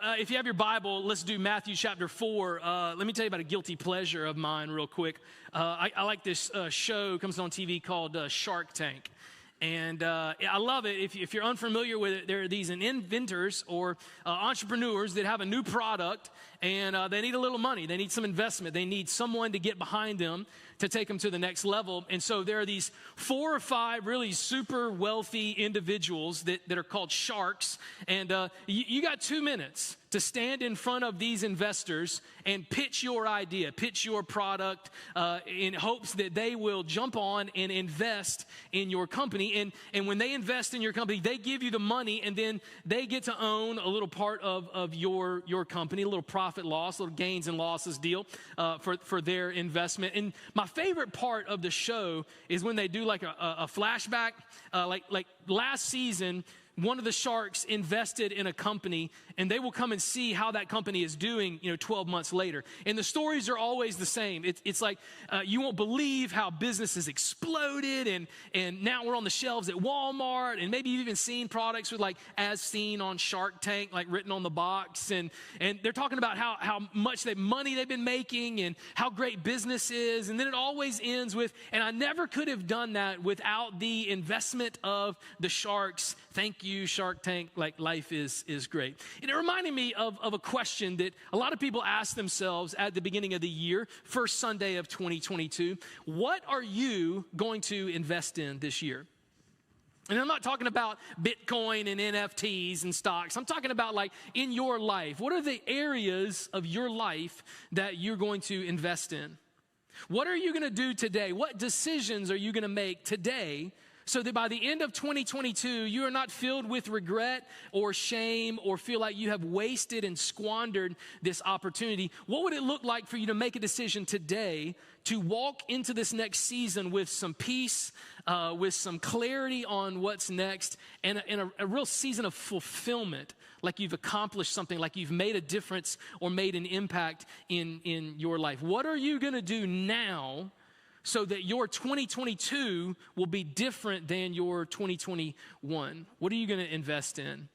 If you have your Bible, let's do Matthew chapter 4. Let me tell you about a guilty pleasure of mine real quick. I like this show, comes on TV called Shark Tank. And I love it. If you're unfamiliar with it, there are these inventors or entrepreneurs that have a new product and they need a little money. They need some investment. They need someone to get behind them to take them to the next level. And so there are these 4 or 5 really super wealthy individuals that are called sharks. And you got 2 minutes to stand in front of these investors and pitch your idea, pitch your product in hopes that they will jump on and invest in your company. And when they invest in your company, they give you the money, and then they get to own a little part of your company, a little profit loss, a little gains and losses deal for their investment. And my favorite part of the show is when they do like a flashback, like last season, one of the sharks invested in a company, and they will come and see how that company is doing, 12 months later. And the stories are always the same. It's like you won't believe how business has exploded, and now we're on the shelves at Walmart, and maybe you've even seen products with like as seen on Shark Tank, like written on the box, and they're talking about how much money they've been making and how great business is, and then it always ends with, and I never could have done that without the investment of the sharks. Thank you, Shark Tank, like life is great. And it reminded me of a question that a lot of people ask themselves at the beginning of the year, first Sunday of 2022. What are you going to invest in this year? And I'm not talking about Bitcoin and NFTs and stocks. I'm talking about like in your life. What are the areas of your life that you're going to invest in? What are you going to do today? What decisions are you going to make today so that by the end of 2022, you are not filled with regret or shame or feel like you have wasted and squandered this opportunity? What would it look like for you to make a decision today to walk into this next season with some peace, with some clarity on what's next, and a real season of fulfillment, like you've accomplished something, like you've made a difference or made an impact in your life? What are you going to do now so that your 2022 will be different than your 2021? What are you going to invest in?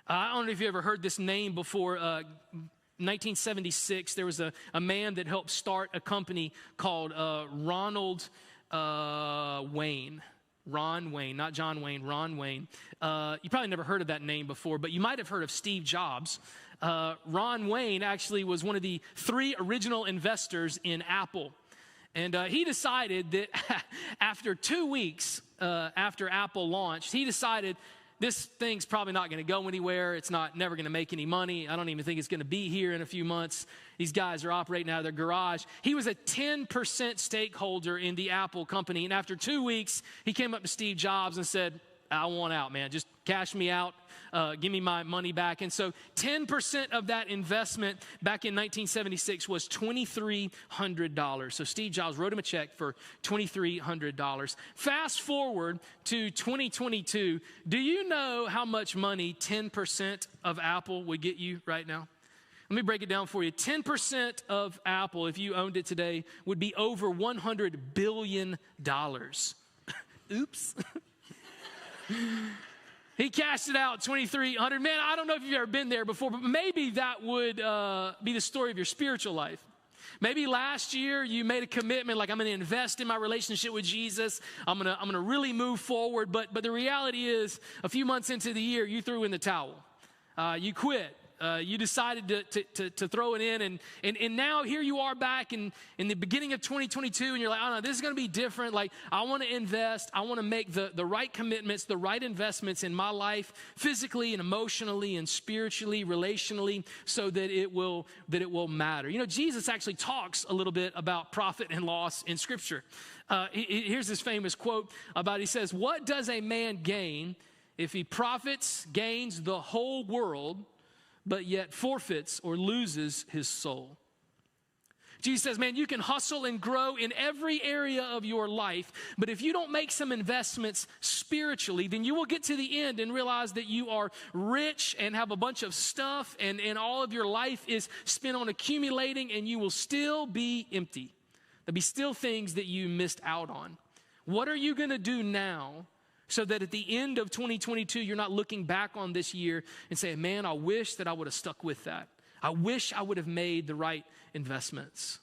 I don't know if you ever heard this name before. 1976, there was a man that helped start a company called Ronald Wayne. Ron Wayne, not John Wayne, Ron Wayne. You probably never heard of that name before, but you might have heard of Steve Jobs. Ron Wayne actually was one of the 3 original investors in Apple. And he decided that after 2 weeks after Apple launched, he decided this thing's probably not going to go anywhere. It's never going to make any money. I don't even think it's going to be here in a few months. These guys are operating out of their garage. He was a 10% stakeholder in the Apple company. And after 2 weeks, he came up to Steve Jobs and said, I want out, man. Just cash me out. Give me my money back. And so 10% of that investment back in 1976 was $2,300. So Steve Jobs wrote him a check for $2,300. Fast forward to 2022. Do you know how much money 10% of Apple would get you right now? Let me break it down for you. 10% of Apple, if you owned it today, would be over $100 billion. Oops. He cashed it out, $2,300. Man, I don't know if you've ever been there before, but maybe that would be the story of your spiritual life. Maybe last year you made a commitment, like I'm going to invest in my relationship with Jesus. I'm going to really move forward. But the reality is, a few months into the year, you threw in the towel. You quit. You decided to throw it in, and now here you are back in the beginning of 2022, and you're like, oh no, this is going to be different. Like, I want to invest. I want to make the right commitments, the right investments in my life, physically and emotionally and spiritually, relationally, so that it will matter. Jesus actually talks a little bit about profit and loss in Scripture. Here's this famous quote about, he says, "What does a man gain if he gains the whole world, but yet forfeits or loses his soul?" Jesus says, man, you can hustle and grow in every area of your life, but if you don't make some investments spiritually, then you will get to the end and realize that you are rich and have a bunch of stuff, and all of your life is spent on accumulating, and you will still be empty. There'll be still things that you missed out on. What are you going to do now so that at the end of 2022, you're not looking back on this year and saying, man, I wish that I would have stuck with that. I wish I would have made the right investments.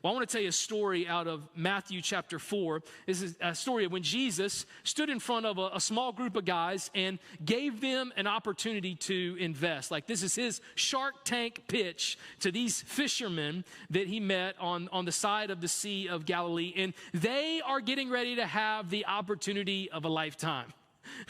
Well, I want to tell you a story out of Matthew chapter 4. This is a story of when Jesus stood in front of a small group of guys and gave them an opportunity to invest. Like, this is his Shark Tank pitch to these fishermen that he met on the side of the Sea of Galilee. And they are getting ready to have the opportunity of a lifetime.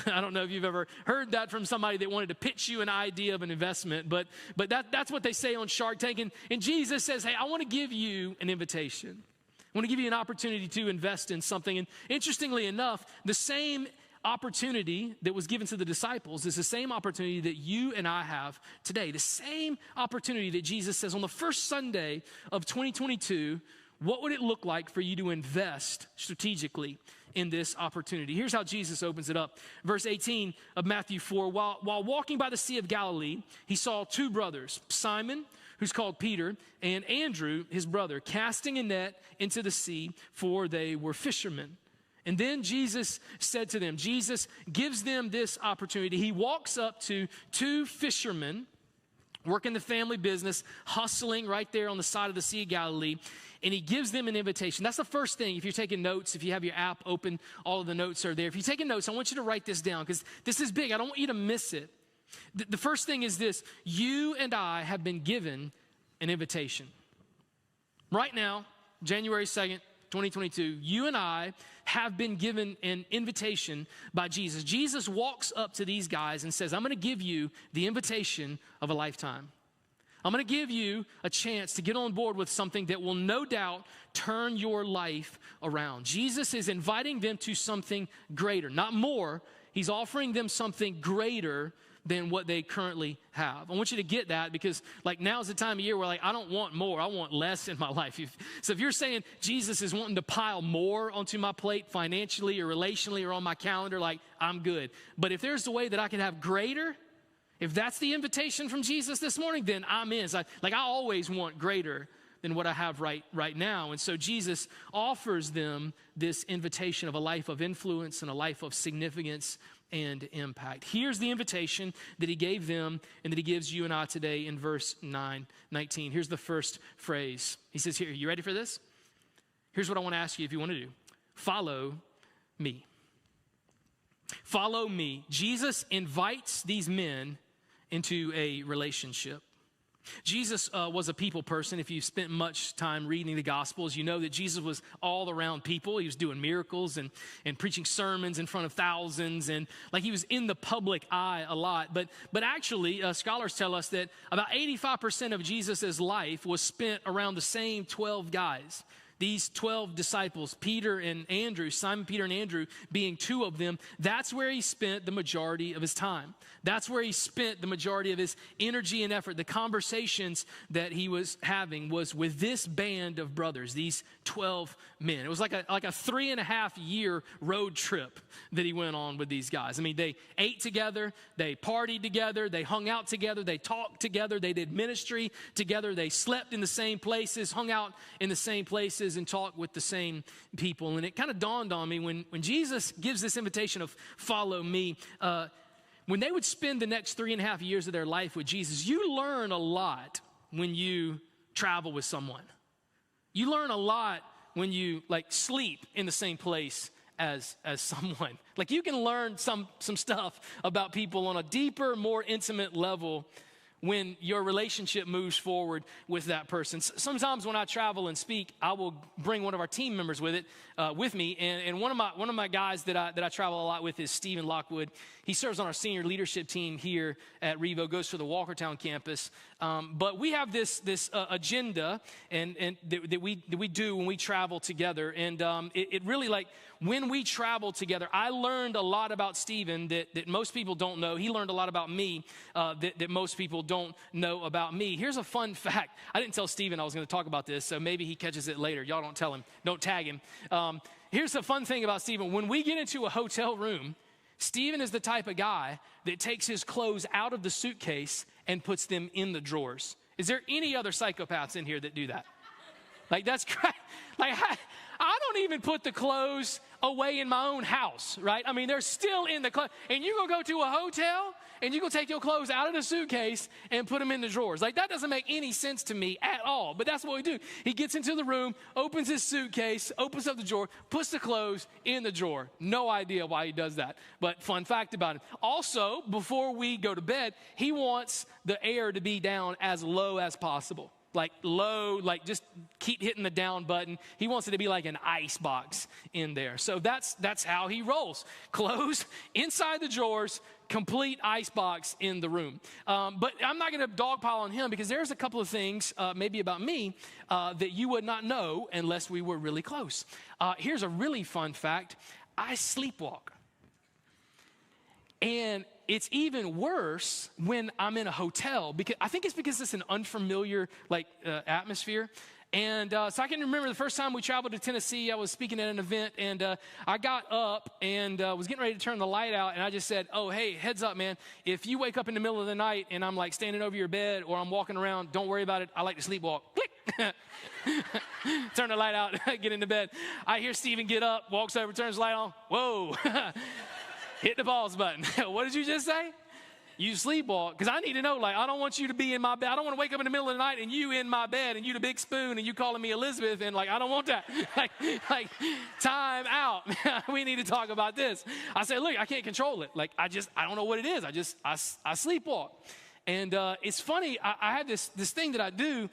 I don't know if you've ever heard that from somebody that wanted to pitch you an idea of an investment, but that's what they say on Shark Tank. And Jesus says, hey, I want to give you an invitation. I want to give you an opportunity to invest in something. And interestingly enough, the same opportunity that was given to the disciples is the same opportunity that you and I have today. The same opportunity that Jesus says on the first Sunday of 2022, what would it look like for you to invest strategically in this opportunity? Here's how Jesus opens it up. Verse 18 of Matthew 4, while walking by the Sea of Galilee, he saw two brothers, Simon, who's called Peter, and Andrew, his brother, casting a net into the sea, for they were fishermen. And then Jesus said to them, Jesus gives them this opportunity. He walks up to two fishermen, working the family business, hustling right there on the side of the Sea of Galilee, and he gives them an invitation. That's the first thing. If you're taking notes, if you have your app open, all of the notes are there. If you're taking notes, I want you to write this down because this is big. I don't want you to miss it. The first thing is this: you and I have been given an invitation. Right now, January 2nd, 2022, you and I have been given an invitation by Jesus. Jesus walks up to these guys and says, I'm going to give you the invitation of a lifetime. I'm going to give you a chance to get on board with something that will no doubt turn your life around. Jesus is inviting them to something greater, not more. He's offering them something greater than what they currently have. I want you to get that because like now's the time of year where like I don't want more, I want less in my life. So if you're saying Jesus is wanting to pile more onto my plate financially or relationally or on my calendar, like I'm good. But if there's a way that I can have greater, if that's the invitation from Jesus this morning, then I'm in. I always want greater than what I have right now. And so Jesus offers them this invitation of a life of influence and a life of significance and impact. Here's the invitation that he gave them and that he gives you and I today in verse 19. Here's the first phrase. He says here, you ready for this? Here's what I want to ask you if you want to do. Follow me. Follow me. Jesus invites these men into a relationship. Jesus was a people person. If you've spent much time reading the Gospels, you know that Jesus was all around people. He was doing miracles and preaching sermons in front of thousands, and like he was in the public eye a lot. But actually, scholars tell us that about 85% of Jesus' life was spent around the same 12 guys. These 12 disciples, Peter and Andrew, Simon, Peter, and Andrew being two of them, that's where he spent the majority of his time. That's where he spent the majority of his energy and effort. The conversations that he was having was with this band of brothers, these 12 men. It was like a 3.5 year road trip that he went on with these guys. I mean, they ate together, they partied together, they hung out together, they talked together, they did ministry together, they slept in the same places, hung out in the same places, and talked with the same people. And it kind of dawned on me when Jesus gives this invitation of follow me, when they would spend the next 3.5 years of their life with Jesus, you learn a lot when you travel with someone. You learn a lot when you like sleep in the same place as someone. Like you can learn some stuff about people on a deeper, more intimate level when your relationship moves forward with that person. Sometimes when I travel and speak, I will bring one of our team members with me. And one of my guys that I travel a lot with is Stephen Lockwood. He serves on our senior leadership team here at Revo, goes to the Walkertown campus. But we have this agenda and that we do when we travel together. And it really like when we travel together, I learned a lot about Stephen that most people don't know. He learned a lot about me that most people don't know about me. Here's a fun fact. I didn't tell Stephen I was going to talk about this, so maybe he catches it later. Y'all don't tell him. Don't tag him. Here's the fun thing about Stephen. When we get into a hotel room, Stephen is the type of guy that takes his clothes out of the suitcase and puts them in the drawers. Is there any other psychopaths in here that do that? Like, that's great. Like, I don't even put the clothes away in my own house, right? I mean, they're still in the clothes. And you're going to go to a hotel and you're going to take your clothes out of the suitcase and put them in the drawers. Like, that doesn't make any sense to me at all. But that's what we do. He gets into the room, opens his suitcase, opens up the drawer, puts the clothes in the drawer. No idea why he does that. But fun fact about him. Also, before we go to bed, he wants the air to be down as low as possible. Like low, like just keep hitting the down button. He wants it to be like an ice box in there. So that's how he rolls. Clothes inside the drawers, complete ice box in the room. But I'm not going to dogpile on him because there's a couple of things maybe about me that you would not know unless we were really close. Here's a really fun fact. I sleepwalk. And it's even worse when I'm in a hotel because I think it's because it's an unfamiliar atmosphere. And so I can remember the first time we traveled to Tennessee, I was speaking at an event and I got up and was getting ready to turn the light out. And I just said, oh, hey, heads up, man. If you wake up in the middle of the night and I'm like standing over your bed or I'm walking around, don't worry about it. I like to sleepwalk. Click. Turn the light out, get into bed. I hear Stephen get up, walks over, turns the light on. Whoa. Hit the pause button. What did you just say? You sleepwalk. Because I need to know, like, I don't want you to be in my bed. I don't want to wake up in the middle of the night and you in my bed and you the big spoon and you calling me Elizabeth and, like, I don't want that. like time out. We need to talk about this. I said, look, I can't control it. Like, I don't know what it is. I sleepwalk. And it's funny, I have this thing that I do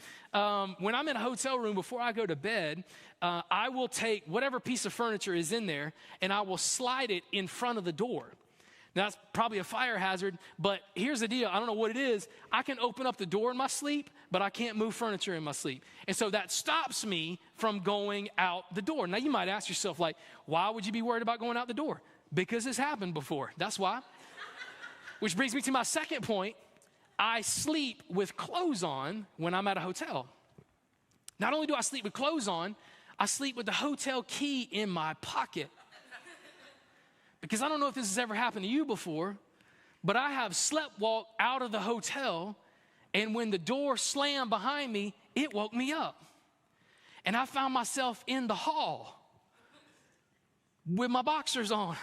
when I'm in a hotel room before I go to bed. I will take whatever piece of furniture is in there and I will slide it in front of the door. Now, that's probably a fire hazard, but here's the deal. I don't know what it is. I can open up the door in my sleep, but I can't move furniture in my sleep. And so that stops me from going out the door. Now, you might ask yourself, like, why would you be worried about going out the door? Because it's happened before. That's why. Which brings me to my second point. I sleep with clothes on when I'm at a hotel. Not only do I sleep with clothes on, I sleep with the hotel key in my pocket. Because I don't know if this has ever happened to you before, but I have sleptwalked out of the hotel, and when the door slammed behind me, it woke me up. And I found myself in the hall with my boxers on,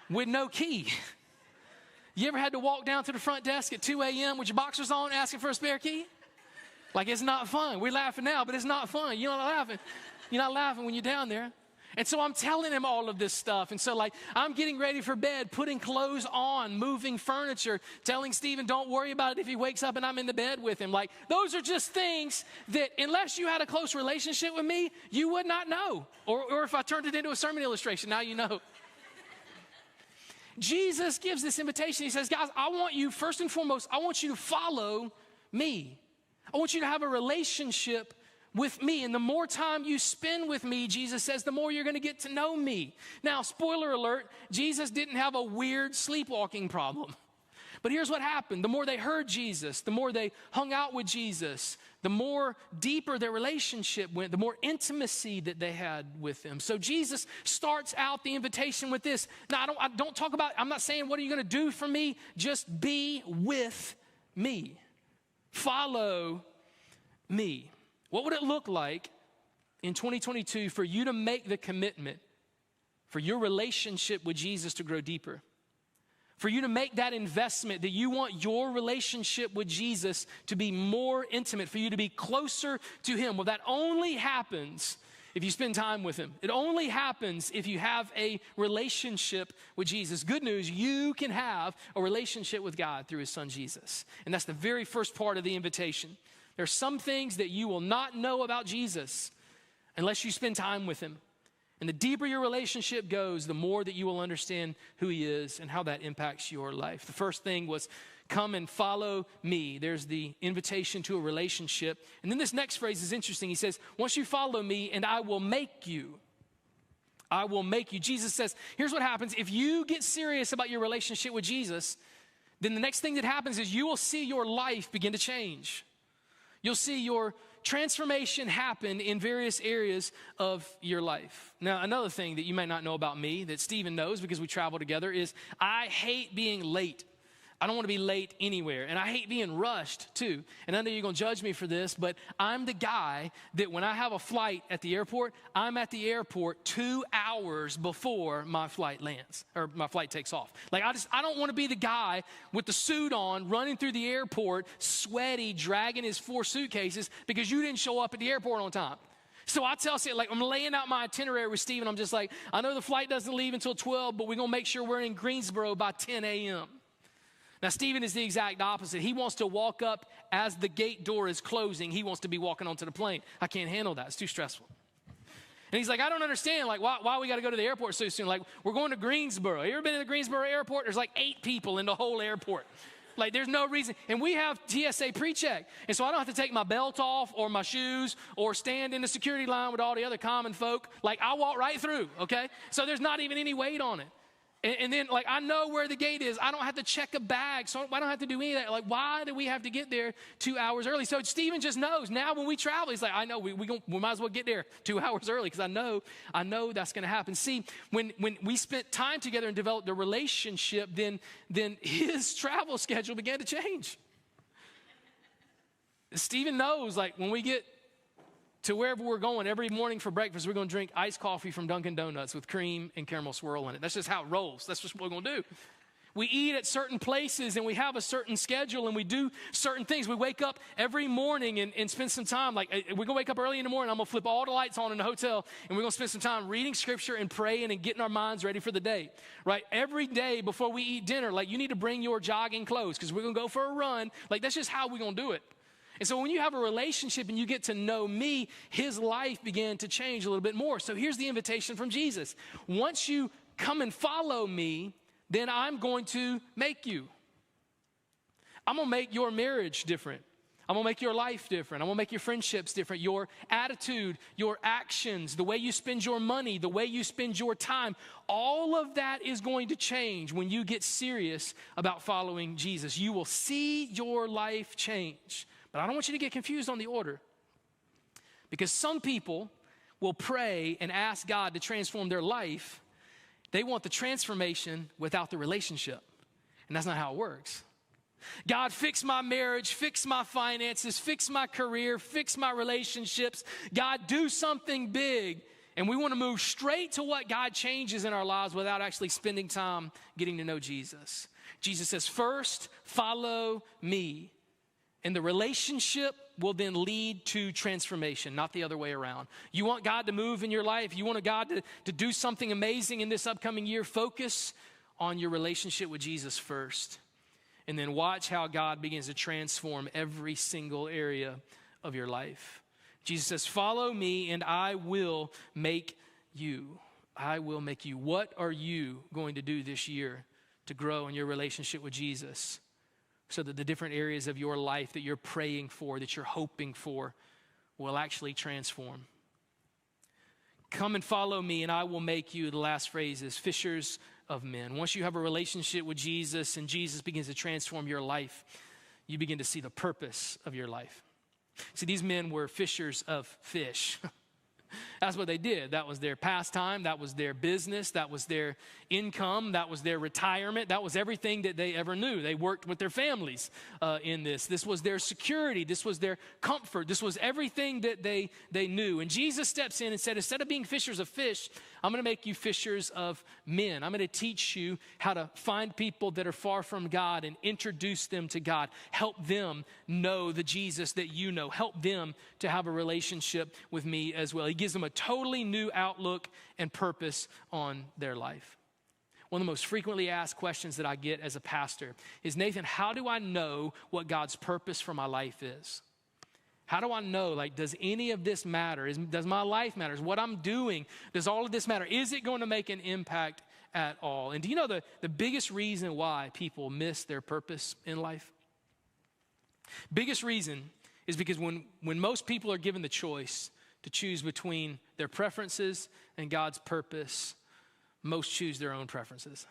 with no key. You ever had to walk down to the front desk at 2 a.m. with your boxers on asking for a spare key? Like, it's not fun. We're laughing now, but it's not fun. You're not laughing. You're not laughing when you're down there. And so I'm telling him all of this stuff. And so, like, I'm getting ready for bed, putting clothes on, moving furniture, telling Stephen, don't worry about it if he wakes up and I'm in the bed with him. Like, those are just things that unless you had a close relationship with me, you would not know. Or if I turned it into a sermon illustration, now you know. Jesus gives this invitation. He says, guys, I want you, first and foremost, I want you to follow me. I want you to have a relationship with me. And the more time you spend with me, Jesus says, the more you're going to get to know me. Now, spoiler alert, Jesus didn't have a weird sleepwalking problem. But here's what happened. The more they heard Jesus, the more they hung out with Jesus, the more deeper their relationship went, the more intimacy that they had with him. So Jesus starts out the invitation with this. Now, I don't talk about, I'm not saying, what are you going to do for me? Just be with me. Follow me. What would it look like in 2022 for you to make the commitment for your relationship with Jesus to grow deeper? For you to make that investment that you want your relationship with Jesus to be more intimate, for you to be closer to him. Well, that only happens if you spend time with him. It only happens if you have a relationship with Jesus. Good news, you can have a relationship with God through his son Jesus. And that's the very first part of the invitation. There are some things that you will not know about Jesus unless you spend time with him. And the deeper your relationship goes, the more that you will understand who he is and how that impacts your life. The first thing was come and follow me. There's the invitation to a relationship. And then this next phrase is interesting. He says, once you follow me, and I will make you. I will make you. Jesus says, here's what happens. If you get serious about your relationship with Jesus, then the next thing that happens is you will see your life begin to change. You'll see your transformation happen in various areas of your life. Now, another thing that you may not know about me that Stephen knows because we travel together is I hate being late. I don't want to be late anywhere. And I hate being rushed too. And I know you're going to judge me for this, but I'm the guy that when I have a flight at the airport, I'm at the airport 2 hours before my flight lands or my flight takes off. Like I don't want to be the guy with the suit on running through the airport, sweaty, dragging his 4 suitcases because you didn't show up at the airport on time. So I tell Steve, like I'm laying out my itinerary with Steve, and I'm just like, I know the flight doesn't leave until 12, but we're going to make sure we're in Greensboro by 10 a.m. Now, Stephen is the exact opposite. He wants to walk up as the gate door is closing. He wants to be walking onto the plane. I can't handle that. It's too stressful. And he's like, I don't understand, like, why we got to go to the airport so soon? Like, we're going to Greensboro. You ever been to the Greensboro airport? There's like 8 people in the whole airport. Like, there's no reason. And we have TSA pre-check. And so I don't have to take my belt off or my shoes or stand in the security line with all the other common folk. Like, I walk right through, okay? So there's not even any weight on it. And then, like, I know where the gate is. I don't have to check a bag, so I don't have to do any of that. Like, why do we have to get there 2 hours early? So Stephen just knows. Now when we travel, he's like, I know, we might as well get there 2 hours early because I know that's going to happen. See, when we spent time together and developed a relationship, then his travel schedule began to change. Stephen knows, like, when we get to wherever we're going, every morning for breakfast, we're going to drink iced coffee from Dunkin' Donuts with cream and caramel swirl in it. That's just how it rolls. That's just what we're going to do. We eat at certain places, and we have a certain schedule, and we do certain things. We wake up every morning and spend some time. Like, we're going to wake up early in the morning. I'm going to flip all the lights on in the hotel, and we're going to spend some time reading Scripture and praying and getting our minds ready for the day, right? Every day before we eat dinner, like, you need to bring your jogging clothes because we're going to go for a run. Like, that's just how we're going to do it. And so when you have a relationship and you get to know me, his life began to change a little bit more. So here's the invitation from Jesus. Once you come and follow me, then I'm going to make you. I'm going to make your marriage different. I'm going to make your life different. I'm going to make your friendships different, your attitude, your actions, the way you spend your money, the way you spend your time. All of that is going to change when you get serious about following Jesus. You will see your life change. But I don't want you to get confused on the order, because some people will pray and ask God to transform their life. They want the transformation without the relationship, and that's not how it works. God, fix my marriage, fix my finances, fix my career, fix my relationships. God, do something big. And we want to move straight to what God changes in our lives without actually spending time getting to know Jesus. Jesus says, first, follow me. And the relationship will then lead to transformation, not the other way around. You want God to move in your life? You want God to do something amazing in this upcoming year? Focus on your relationship with Jesus first. And then watch how God begins to transform every single area of your life. Jesus says, follow me and I will make you. I will make you. What are you going to do this year to grow in your relationship with Jesus, so that the different areas of your life that you're praying for, that you're hoping for, will actually transform? Come and follow me and I will make you, the last phrase is, fishers of men. Once you have a relationship with Jesus and Jesus begins to transform your life, you begin to see the purpose of your life. See, these men were fishers of fish. That's what they did. That was their pastime. That was their business. That was their income. That was their retirement. That was everything that they ever knew. They worked with their families in this. This was their security. This was their comfort. This was everything that they knew. And Jesus steps in and said, instead of being fishers of fish, I'm going to make you fishers of men. I'm going to teach you how to find people that are far from God and introduce them to God. Help them know the Jesus that you know. Help them to have a relationship with me as well. He gives them a totally new outlook and purpose on their life. One of the most frequently asked questions that I get as a pastor is, Nathan, how do I know what God's purpose for my life is? How do I know, like, does any of this matter? Does my life matter? Is what I'm doing, does all of this matter? Is it going to make an impact at all? And do you know the biggest reason why people miss their purpose in life? Biggest reason is because when most people are given the choice to choose between their preferences and God's purpose, most choose their own preferences.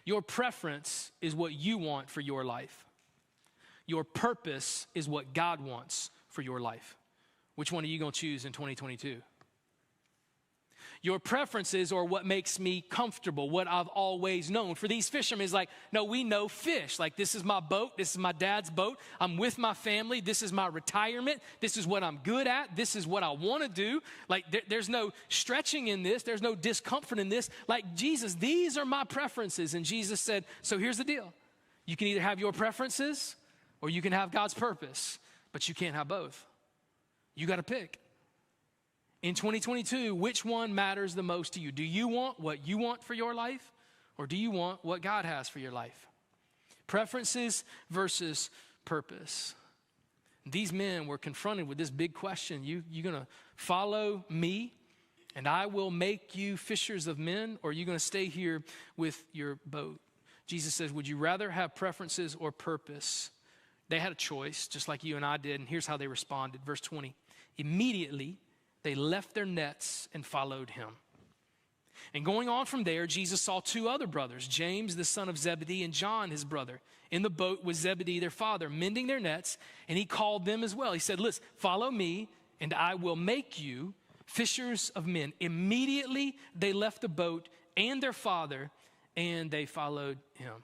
Your preference is what you want for your life. Your purpose is what God wants for your life. Which one are you going to choose in 2022? Your preferences are what makes me comfortable, what I've always known. For these fishermen, it's like, no, we know fish. Like, this is my boat. This is my dad's boat. I'm with my family. This is my retirement. This is what I'm good at. This is what I want to do. Like, there's no stretching in this. There's no discomfort in this. Like, Jesus, these are my preferences. And Jesus said, so here's the deal. You can either have your preferences or you can have God's purpose, but you can't have both. You got to pick. In 2022, which one matters the most to you? Do you want what you want for your life, or do you want what God has for your life? Preferences versus purpose. These men were confronted with this big question. You're going to follow me, and I will make you fishers of men, or are you going to stay here with your boat? Jesus says, would you rather have preferences or purpose? They had a choice, just like you and I did, and here's how they responded. Verse 20, immediately they left their nets and followed him. And going on from there, Jesus saw two other brothers, James, the son of Zebedee, and John, his brother, in the boat with Zebedee, their father, mending their nets, and he called them as well. He said, listen, follow me, and I will make you fishers of men. Immediately they left the boat and their father, and they followed him.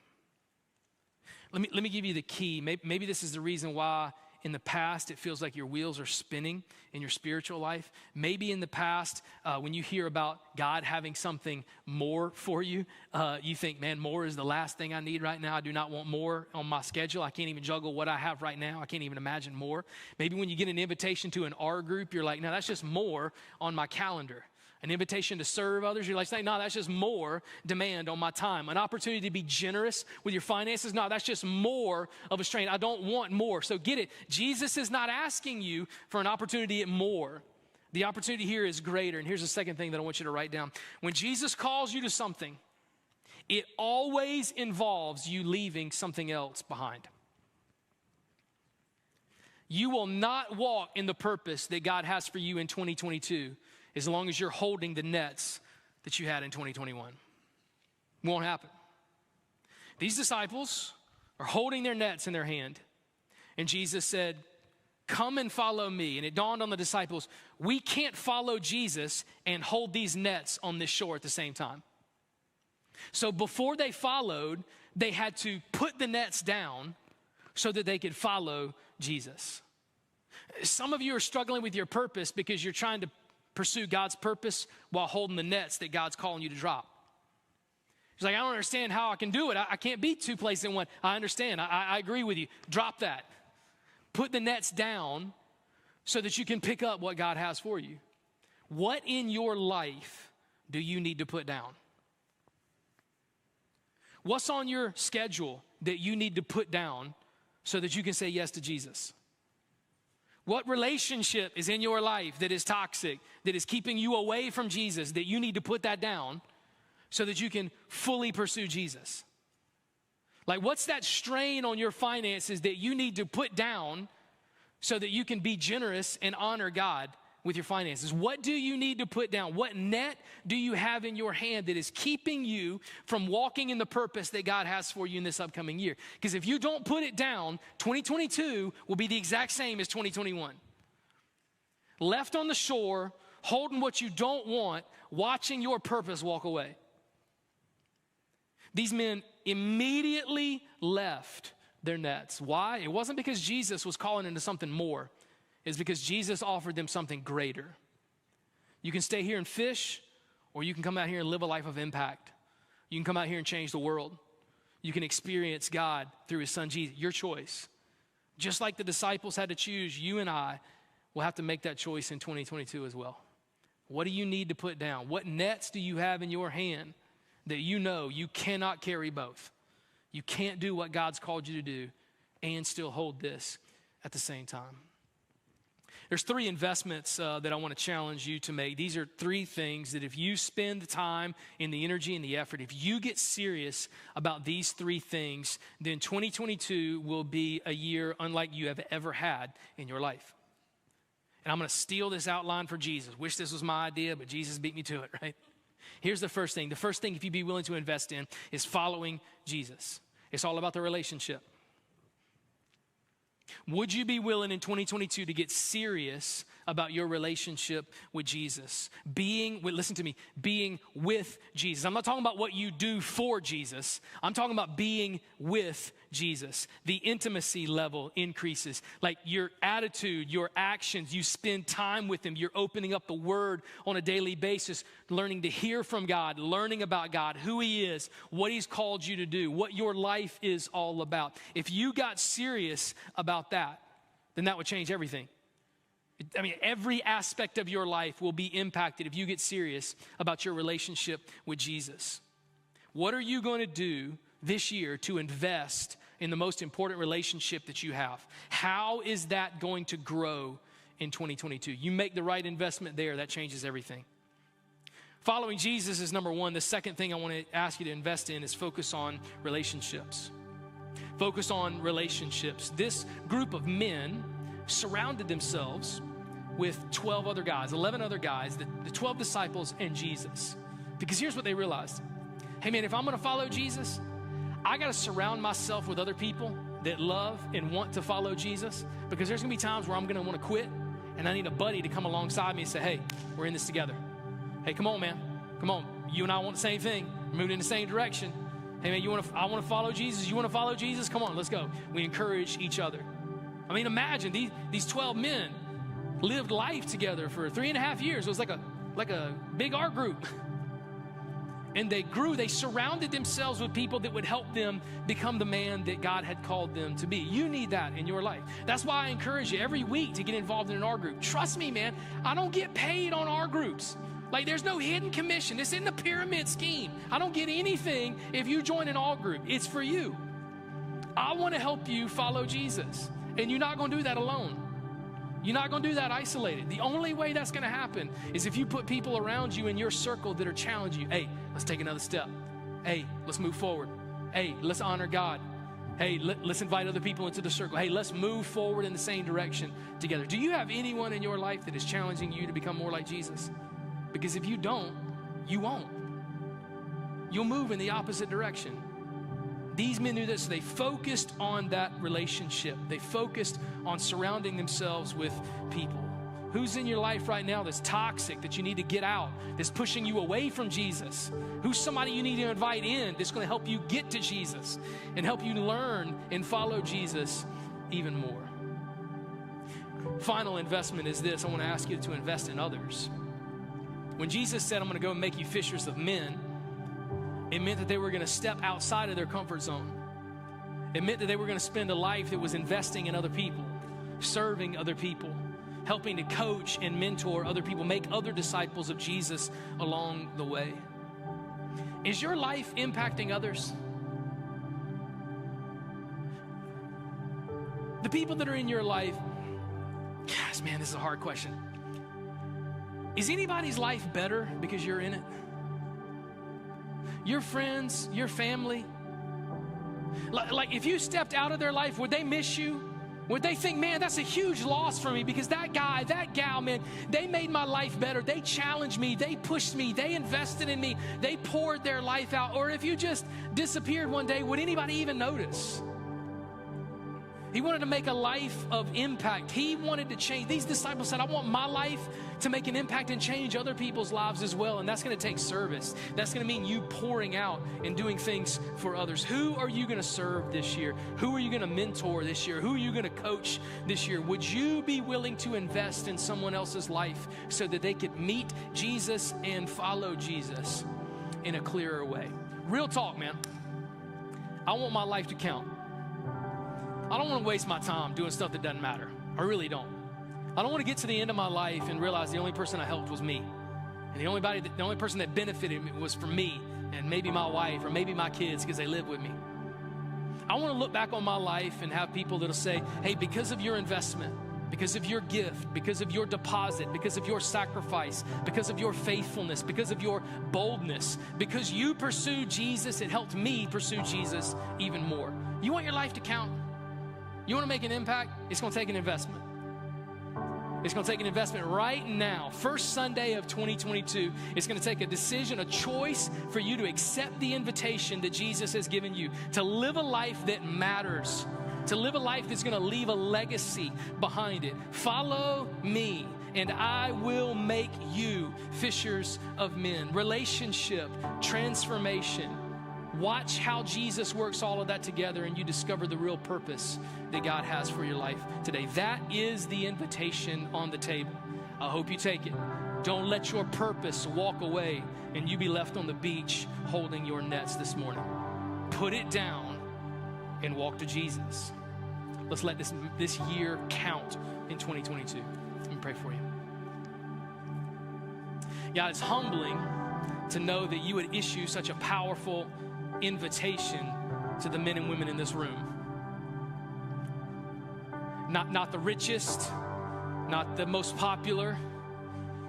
Let me give you the key. Maybe this is the reason why in the past it feels like your wheels are spinning in your spiritual life. Maybe in the past, when you hear about God having something more for you, you think, man, more is the last thing I need right now. I do not want more on my schedule. I can't even juggle what I have right now. I can't even imagine more. Maybe when you get an invitation to an R group, you're like, no, that's just more on my calendar. An invitation to serve others, you're like saying, no, that's just more demand on my time. An opportunity to be generous with your finances, no, that's just more of a strain. I don't want more. So get it. Jesus is not asking you for an opportunity at more. The opportunity here is greater. And here's the second thing that I want you to write down. When Jesus calls you to something, it always involves you leaving something else behind. You will not walk in the purpose that God has for you in 2022 as long as you're holding the nets that you had in 2021. It won't happen. These disciples are holding their nets in their hand. And Jesus said, come and follow me. And it dawned on the disciples, we can't follow Jesus and hold these nets on this shore at the same time. So before they followed, they had to put the nets down so that they could follow Jesus. Some of you are struggling with your purpose because you're trying to pursue God's purpose while holding the nets that God's calling you to drop. He's like, I don't understand how I can do it. I can't be two places in one. I understand. I agree with you. Drop that. Put the nets down so that you can pick up what God has for you. What in your life do you need to put down? What's on your schedule that you need to put down so that you can say yes to Jesus? What relationship is in your life that is toxic, that is keeping you away from Jesus, that you need to put that down so that you can fully pursue Jesus? Like, what's that strain on your finances that you need to put down so that you can be generous and honor God with your finances? What do you need to put down? What net do you have in your hand that is keeping you from walking in the purpose that God has for you in this upcoming year? Because if you don't put it down, 2022 will be the exact same as 2021. Left on the shore, holding what you don't want, watching your purpose walk away. These men immediately left their nets. Why? It wasn't because Jesus was calling into something more. Is because Jesus offered them something greater. You can stay here and fish, or you can come out here and live a life of impact. You can come out here and change the world. You can experience God through his son Jesus. Your choice. Just like the disciples had to choose, you and I will have to make that choice in 2022 as well. What do you need to put down? What nets do you have in your hand that you know you cannot carry both? You can't do what God's called you to do and still hold this at the same time. There's three investments that I want to challenge you to make. These are three things that if you spend the time and the energy and the effort, if you get serious about these three things, then 2022 will be a year unlike you have ever had in your life. And I'm going to steal this outline for Jesus. Wish this was my idea, but Jesus beat me to it, right? Here's the first thing. The first thing, if you'd be willing to invest in, is following Jesus. It's all about the relationship. Would you be willing in 2022 to get serious about your relationship with Jesus. Listen to me, being with Jesus. I'm not talking about what you do for Jesus. I'm talking about being with Jesus. The intimacy level increases. Like your attitude, your actions, you spend time with him. You're opening up the word on a daily basis, learning to hear from God, learning about God, who he is, what he's called you to do, what your life is all about. If you got serious about that, then that would change everything. I mean, every aspect of your life will be impacted if you get serious about your relationship with Jesus. What are you going to do this year to invest in the most important relationship that you have? How is that going to grow in 2022? You make the right investment there, that changes everything. Following Jesus is number one. The second thing I want to ask you to invest in is focus on relationships. Focus on relationships. This group of men surrounded themselves with 12 other guys, 11 other guys, the 12 disciples and Jesus. Because here's what they realized. Hey man, if I'm going to follow Jesus, I got to surround myself with other people that love and want to follow Jesus, because there's going to be times where I'm going to want to quit and I need a buddy to come alongside me and say, hey, we're in this together. Hey, come on, man. Come on. You and I want the same thing. We're moving in the same direction. Hey man, I want to follow Jesus. You want to follow Jesus? Come on, let's go. We encourage each other. I mean, imagine these 12 men lived life together for 3.5 years. It was like a big art group. And they grew. They surrounded themselves with people that would help them become the man that God had called them to be. You need that in your life. That's why I encourage you every week to get involved in an art group. Trust me, man, I don't get paid on art groups. Like, there's no hidden commission. This isn't a pyramid scheme. I don't get anything if you join an art group. It's for you. I want to help you follow Jesus. And you're not going to do that alone. You're not going to do that isolated. The only way that's going to happen is if you put people around you in your circle that are challenging you. Hey, let's take another step. Hey, let's move forward. Hey, let's honor God. Hey, let's invite other people into the circle. Hey, let's move forward in the same direction together. Do you have anyone in your life that is challenging you to become more like Jesus? Because if you don't, you won't. You'll move in the opposite direction. These men knew this. They focused on that relationship. They focused on surrounding themselves with people. Who's in your life right now that's toxic, that you need to get out, that's pushing you away from Jesus? Who's somebody you need to invite in that's going to help you get to Jesus and help you learn and follow Jesus even more? Final investment is this. I want to ask you to invest in others. When Jesus said, I'm going to go and make you fishers of men, it meant that they were going to step outside of their comfort zone. It meant that they were going to spend a life that was investing in other people, serving other people, helping to coach and mentor other people, make other disciples of Jesus along the way. Is your life impacting others? The people that are in your life, gosh, man, this is a hard question. Is anybody's life better because you're in it? Your friends, your family, like if you stepped out of their life, would they miss you? Would they think, man, that's a huge loss for me because that guy, that gal, man, they made my life better. They challenged me. They pushed me. They invested in me. They poured their life out. Or if you just disappeared one day, would anybody even notice? He wanted to make a life of impact. He wanted to change. These disciples said, I want my life to make an impact and change other people's lives as well. And that's going to take service. That's going to mean you pouring out and doing things for others. Who are you going to serve this year? Who are you going to mentor this year? Who are you going to coach this year? Would you be willing to invest in someone else's life so that they could meet Jesus and follow Jesus in a clearer way? Real talk, man. I want my life to count. I don't want to waste my time doing stuff that doesn't matter. I really don't. I don't want to get to the end of my life and realize the only person I helped was me. And the only person that benefited was from me and maybe my wife or maybe my kids because they live with me. I want to look back on my life and have people that'll say, hey, because of your investment, because of your gift, because of your deposit, because of your sacrifice, because of your faithfulness, because of your boldness, because you pursued Jesus, it helped me pursue Jesus even more. You want your life to count? You want to make an impact? It's going to take an investment. It's going to take an investment right now. First Sunday of 2022, it's going to take a decision, a choice for you to accept the invitation that Jesus has given you to live a life that matters, to live a life that's going to leave a legacy behind it. Follow me and I will make you fishers of men. Relationship, transformation. Watch how Jesus works all of that together and you discover the real purpose that God has for your life today. That is the invitation on the table. I hope you take it. Don't let your purpose walk away and you be left on the beach holding your nets this morning. Put it down and walk to Jesus. Let's let this year count in 2022. Let me pray for you. God, it's humbling to know that you would issue such a powerful invitation to the men and women in this room. Not the richest, not the most popular,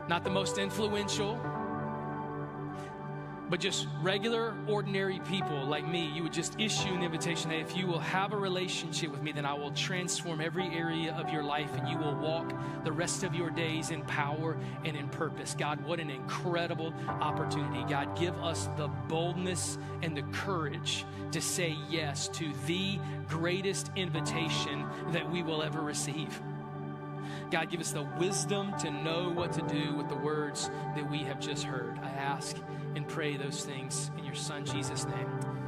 not the most influential, but just regular, ordinary people like me. You would just issue an invitation. Hey, if you will have a relationship with me, then I will transform every area of your life and you will walk the rest of your days in power and in purpose. God, what an incredible opportunity. God, give us the boldness and the courage to say yes to the greatest invitation that we will ever receive. God, give us the wisdom to know what to do with the words that we have just heard. I ask and pray those things in your Son, Jesus' name.